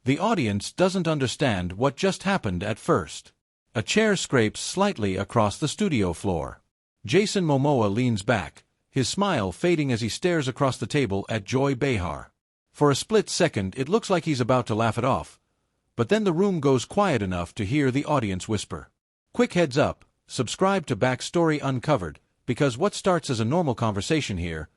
The audience doesn't understand what just happened at first. A chair scrapes slightly across the studio floor. Jason Momoa leans back, his smile fading as he stares across the table at Joy Behar. For a split second it looks like he's about to laugh it off, but then the room goes quiet enough to hear the audience whisper. Quick heads up, subscribe to Backstory Uncovered, because what starts as a normal conversation here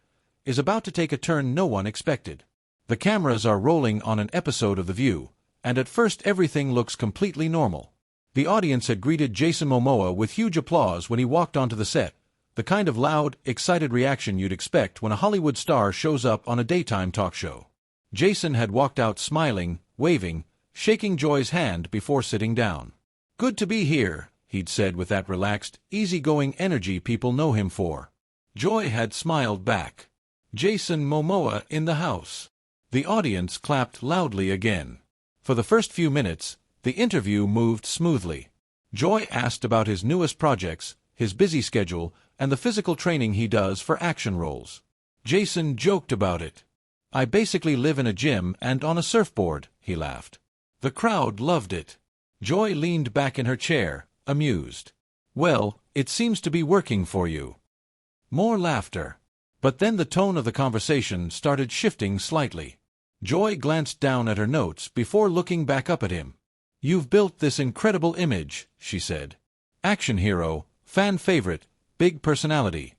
is about to take a turn no one expected. The cameras are rolling on an episode of The View, and at first everything looks completely normal. The audience had greeted Jason Momoa with huge applause when he walked onto the set, the kind of loud, excited reaction you'd expect when a Hollywood star shows up on a daytime talk show. Jason had walked out smiling, waving, shaking Joy's hand before sitting down. "Good to be here," he'd said with that relaxed, easygoing energy people know him for. Joy had smiled back. "Jason Momoa in the house." The audience clapped loudly again. For the first few minutes, the interview moved smoothly. Joy asked about his newest projects, his busy schedule, and the physical training he does for action roles. Jason joked about it. "I basically live in a gym and on a surfboard," he laughed. The crowd loved it. Joy leaned back in her chair, amused. "Well, it seems to be working for you." More laughter. But then the tone of the conversation started shifting slightly. Joy glanced down at her notes before looking back up at him. "You've built this incredible image," she said. "Action hero, fan favorite, big personality."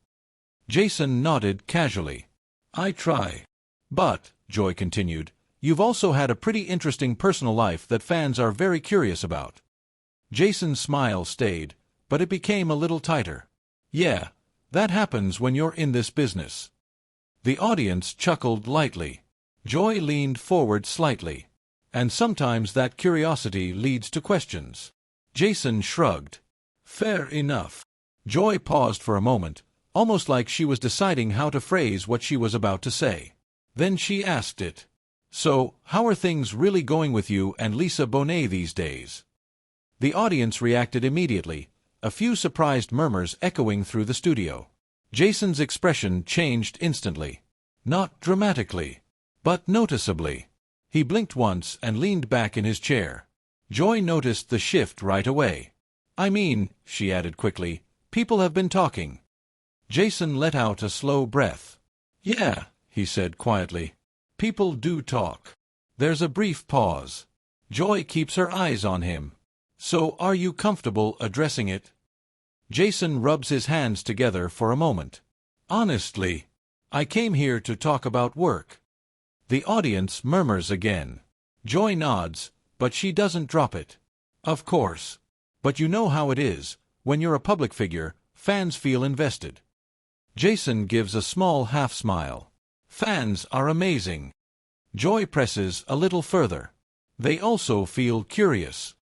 Jason nodded casually. "I try." "But," Joy continued, "you've also had a pretty interesting personal life that fans are very curious about." Jason's smile stayed, but it became a little tighter. "Yeah, that happens when you're in this business." The audience chuckled lightly. Joy leaned forward slightly. "And sometimes that curiosity leads to questions." Jason shrugged. "Fair enough." Joy paused for a moment, almost like she was deciding how to phrase what she was about to say. Then she asked it. "So, how are things really going with you and Lisa Bonet these days?" The audience reacted immediately, a few surprised murmurs echoing through the studio. Jason's expression changed instantly. Not dramatically, but noticeably. He blinked once and leaned back in his chair. Joy noticed the shift right away. "I mean," she added quickly, "people have been talking." Jason let out a slow breath. "Yeah," he said quietly. "People do talk." There's a brief pause. Joy keeps her eyes on him. "So are you comfortable addressing it?" Jason rubs his hands together for a moment. "Honestly, I came here to talk about work." The audience murmurs again. Joy nods, but she doesn't drop it. "Of course. But you know how it is. When you're a public figure, fans feel invested." Jason gives a small half-smile. "Fans are amazing." Joy presses a little further. "They also feel curious."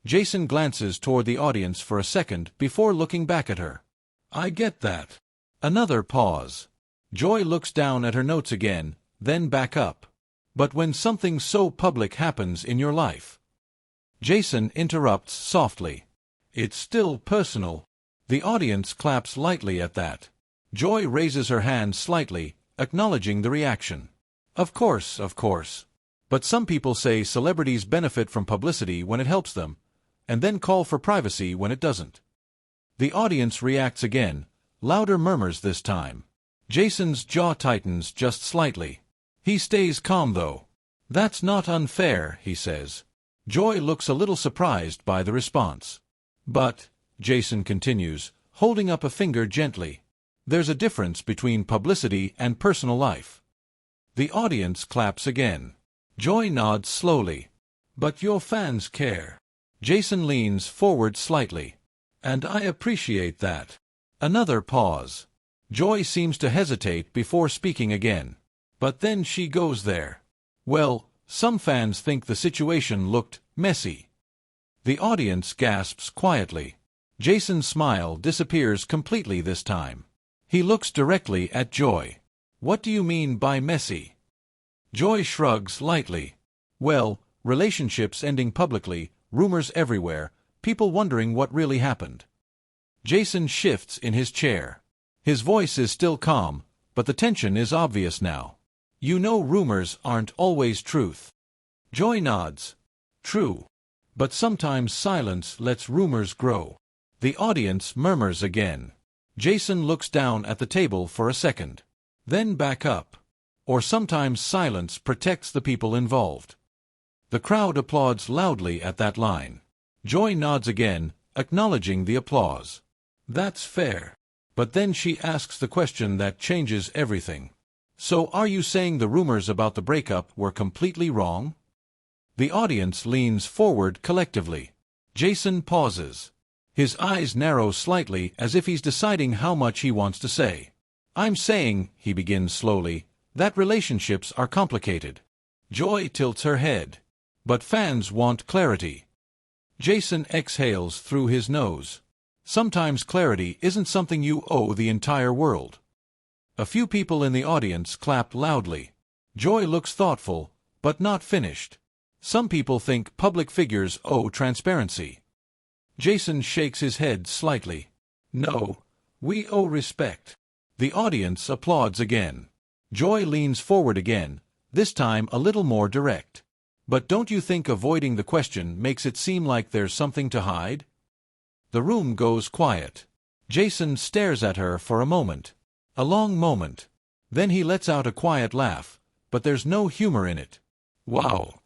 Jason glances toward the audience for a second before looking back at her. "I get that." Another pause. Joy looks down at her notes again, then back up. "But when something so public happens in your life?" Jason interrupts softly. "It's still personal." The audience claps lightly at that. Joy raises her hand slightly, acknowledging the reaction. Of course. But some people say celebrities benefit from publicity when it helps them, and then call for privacy when it doesn't." The audience reacts again, louder murmurs this time. Jason's jaw tightens just slightly. He stays calm though. "That's not unfair," he says. Joy looks a little surprised by the response. "But," Jason continues, holding up a finger gently, "there's a difference between publicity and personal life." The audience claps again. Joy nods slowly. "But your fans care." Jason leans forward slightly. "And I appreciate that." Another pause. Joy seems to hesitate before speaking again. But then she goes there. "Well, some fans think the situation looked messy." The audience gasps quietly. Jason's smile disappears completely this time. He looks directly at Joy. "What do you mean by messy?" Joy shrugs lightly. "Well, relationships ending publicly, rumors everywhere, people wondering what really happened." Jason shifts in his chair. His voice is still calm, but the tension is obvious now. "You know rumors aren't always truth." Joy nods. True. But sometimes silence lets rumors grow. The audience murmurs again. Jason looks down at the table for a second. Then back up. Or sometimes silence protects the people involved. The crowd applauds loudly at that line. Joy nods again, acknowledging the applause. That's fair. But then she asks the question that changes everything. So are you saying the rumors about the breakup were completely wrong? The audience leans forward collectively. Jason pauses. His eyes narrow slightly as if he's deciding how much he wants to say. I'm saying, he begins slowly, that relationships are complicated. Joy tilts her head. But fans want clarity. Jason exhales through his nose. Sometimes clarity isn't something you owe the entire world. A few people in the audience clapped loudly. Joy looks thoughtful, but not finished. Some people think public figures owe transparency. Jason shakes his head slightly. No, we owe respect. The audience applauds again. Joy leans forward again, this time a little more direct. But don't you think avoiding the question makes it seem like there's something to hide? The room goes quiet. Jason stares at her for a moment. A long moment. Then he lets out a quiet laugh, but there's no humor in it. Wow.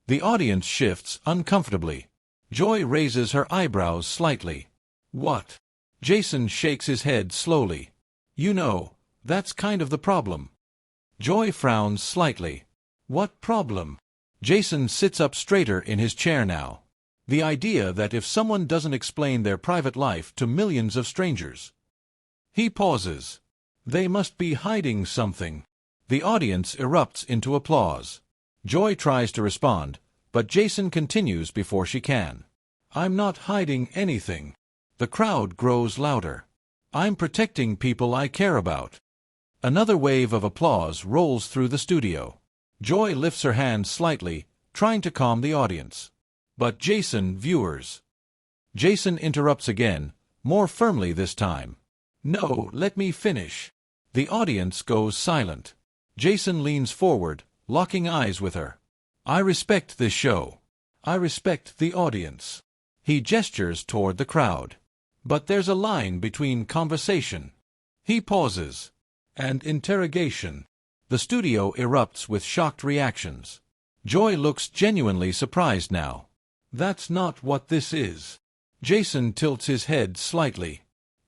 The audience shifts uncomfortably. Joy raises her eyebrows slightly. What? Jason shakes his head slowly. You know, that's kind of the problem. Joy frowns slightly. What problem? Jason sits up straighter in his chair now. The idea that if someone doesn't explain their private life to millions of strangers. He pauses. They must be hiding something. The audience erupts into applause. Joy tries to respond, but Jason continues before she can. I'm not hiding anything. The crowd grows louder. I'm protecting people I care about. Another wave of applause rolls through the studio. Joy lifts her hand slightly, trying to calm the audience. But Jason, viewers. Jason interrupts again, more firmly this time. No, let me finish. The audience goes silent. Jason leans forward, locking eyes with her. I respect this show. I respect the audience. He gestures toward the crowd. But there's a line between conversation. He pauses. And interrogation. The studio erupts with shocked reactions. Joy looks genuinely surprised now. That's not what this is. Jason tilts his head slightly.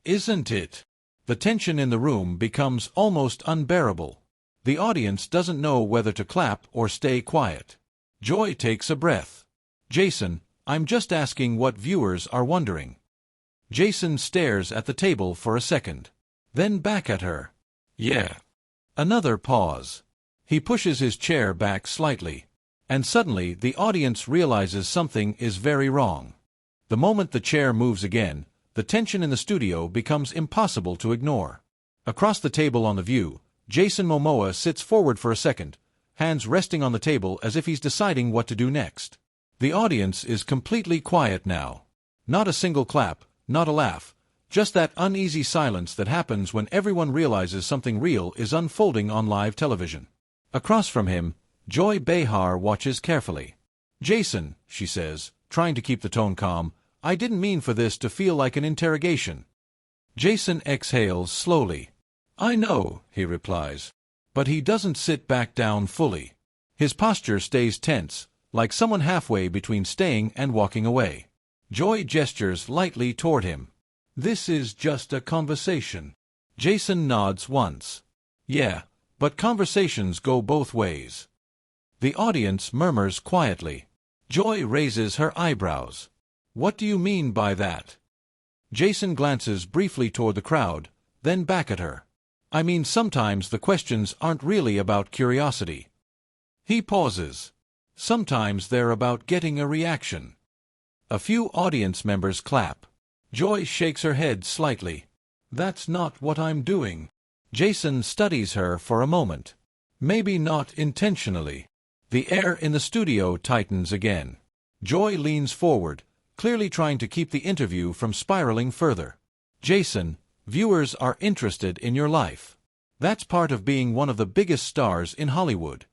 Isn't it? The tension in the room becomes almost unbearable. The audience doesn't know whether to clap or stay quiet. Joy takes a breath. Jason, I'm just asking what viewers are wondering. Jason stares at the table for a second. Then back at her. Yeah. Another pause. He pushes his chair back slightly. And suddenly the audience realizes something is very wrong. The moment the chair moves again, the tension in the studio becomes impossible to ignore. Across the table on the view, Jason Momoa sits forward for a second, hands resting on the table as if he's deciding what to do next. The audience is completely quiet now. Not a single clap, not a laugh, just that uneasy silence that happens when everyone realizes something real is unfolding on live television. Across from him, Joy Behar watches carefully. Jason, she says, trying to keep the tone calm, I didn't mean for this to feel like an interrogation. Jason exhales slowly. I know, he replies. But he doesn't sit back down fully. His posture stays tense, like someone halfway between staying and walking away. Joy gestures lightly toward him. This is just a conversation. Jason nods once. Yeah, but conversations go both ways. The audience murmurs quietly. Joy raises her eyebrows. What do you mean by that? Jason glances briefly toward the crowd, then back at her. I mean, sometimes the questions aren't really about curiosity. He pauses. Sometimes they're about getting a reaction. A few audience members clap. Joy shakes her head slightly. That's not what I'm doing. Jason studies her for a moment. Maybe not intentionally. The air in the studio tightens again. Joy leans forward, clearly trying to keep the interview from spiraling further. Jason, viewers are interested in your life. That's part of being one of the biggest stars in Hollywood.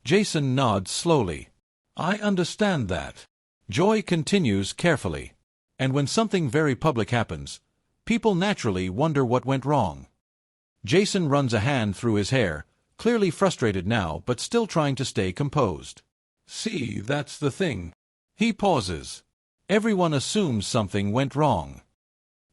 Jason nods slowly. I understand that. Joy continues carefully. And when something very public happens, people naturally wonder what went wrong. Jason runs a hand through his hair, clearly frustrated now but still trying to stay composed. See, that's the thing. He pauses. Everyone assumes something went wrong.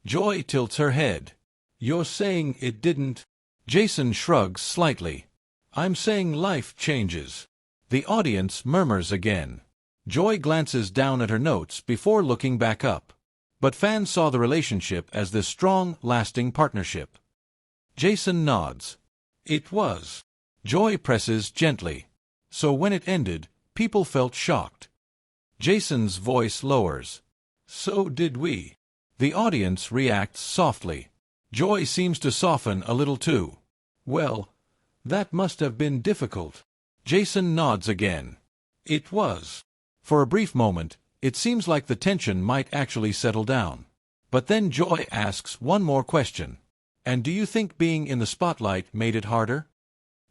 Joy tilts her head. You're saying it didn't? Jason shrugs slightly. I'm saying life changes. The audience murmurs again. Joy glances down at her notes before looking back up. But fans saw the relationship as this strong, lasting partnership. Jason nods. It was. Joy presses gently. So when it ended, people felt shocked. Jason's voice lowers. So did we. The audience reacts softly. Joy seems to soften a little too. Well, that must have been difficult. Jason nods again. It was. For a brief moment, it seems like the tension might actually settle down. But then Joy asks one more question. And do you think being in the spotlight made it harder?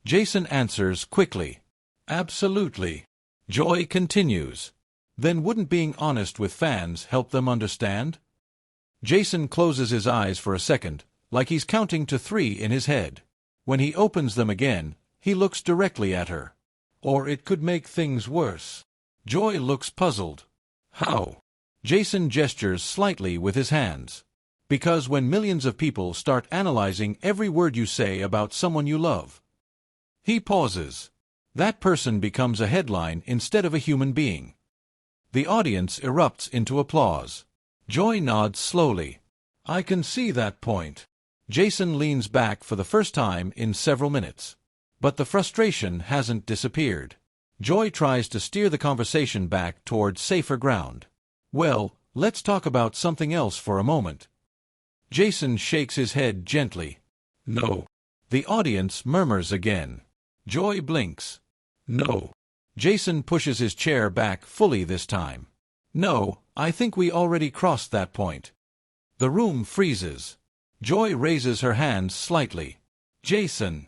Jason answers quickly. Absolutely. Joy continues. Then wouldn't being honest with fans help them understand? Jason closes his eyes for a second, like he's counting to 3 in his head. When he opens them again, he looks directly at her. Or it could make things worse. Joy looks puzzled. How? Jason gestures slightly with his hands. Because when millions of people start analyzing every word you say about someone you love. He pauses. That person becomes a headline instead of a human being. The audience erupts into applause. Joy nods slowly. I can see that point. Jason leans back for the first time in several minutes. But the frustration hasn't disappeared. Joy tries to steer the conversation back toward safer ground. Well, let's talk about something else for a moment. Jason shakes his head gently. No. The audience murmurs again. Joy blinks. No. Jason pushes his chair back fully this time. No, I think we already crossed that point. The room freezes. Joy raises her hand slightly. Jason.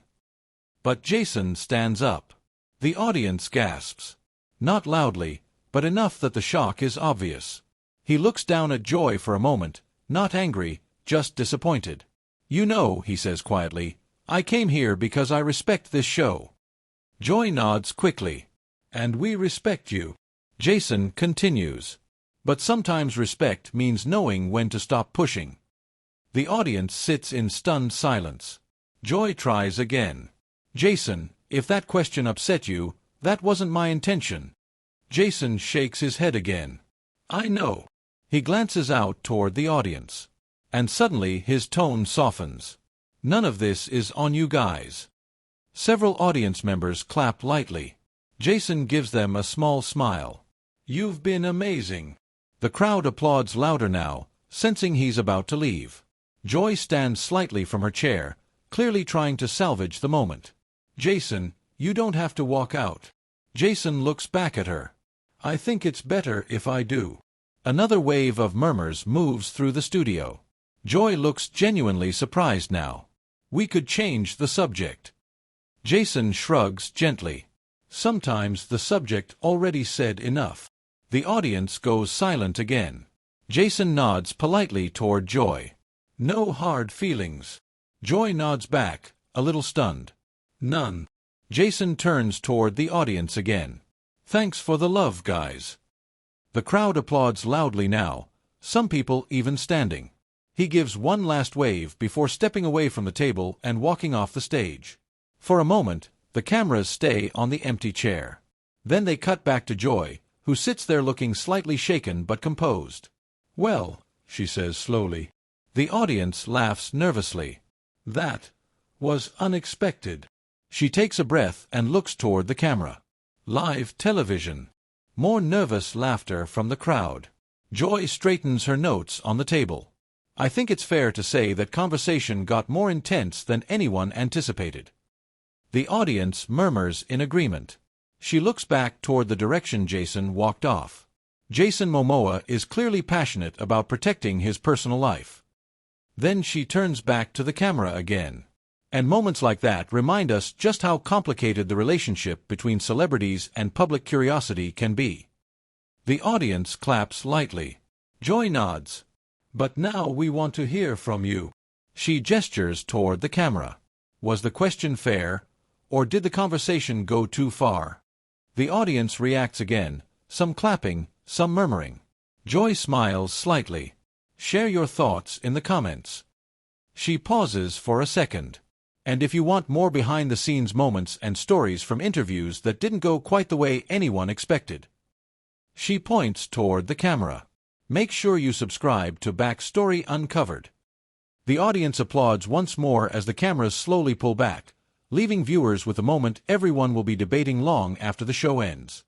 But Jason stands up. The audience gasps. Not loudly, but enough that the shock is obvious. He looks down at Joy for a moment, not angry, just disappointed. You know, he says quietly, I came here because I respect this show. Joy nods quickly. And we respect you. Jason continues. But sometimes respect means knowing when to stop pushing. The audience sits in stunned silence. Joy tries again. Jason, if that question upset you, that wasn't my intention. Jason shakes his head again. I know. He glances out toward the audience. And suddenly his tone softens. None of this is on you guys. Several audience members clap lightly. Jason gives them a small smile. You've been amazing. The crowd applauds louder now, sensing he's about to leave. Joy stands slightly from her chair, clearly trying to salvage the moment. Jason, you don't have to walk out. Jason looks back at her. I think it's better if I do. Another wave of murmurs moves through the studio. Joy looks genuinely surprised now. We could change the subject. Jason shrugs gently. Sometimes the subject already said enough. The audience goes silent again. Jason nods politely toward Joy. No hard feelings. Joy nods back, a little stunned. None. Jason turns toward the audience again. Thanks for the love, guys. The crowd applauds loudly now, some people even standing. He gives one last wave before stepping away from the table and walking off the stage. For a moment, the cameras stay on the empty chair. Then they cut back to Joy, who sits there looking slightly shaken but composed. Well, she says slowly. The audience laughs nervously. That was unexpected. She takes a breath and looks toward the camera. Live television. More nervous laughter from the crowd. Joy straightens her notes on the table. I think it's fair to say that conversation got more intense than anyone anticipated. The audience murmurs in agreement. She looks back toward the direction Jason walked off. Jason Momoa is clearly passionate about protecting his personal life. Then she turns back to the camera again. And moments like that remind us just how complicated the relationship between celebrities and public curiosity can be. The audience claps lightly. Joy nods. But now we want to hear from you. She gestures toward the camera. Was the question fair, or did the conversation go too far? The audience reacts again, some clapping, some murmuring. Joy smiles slightly. Share your thoughts in the comments. She pauses for a second. And if you want more behind-the-scenes moments and stories from interviews that didn't go quite the way anyone expected. She points toward the camera. Make sure you subscribe to Backstory Uncovered. The audience applauds once more as the cameras slowly pull back, leaving viewers with a moment everyone will be debating long after the show ends.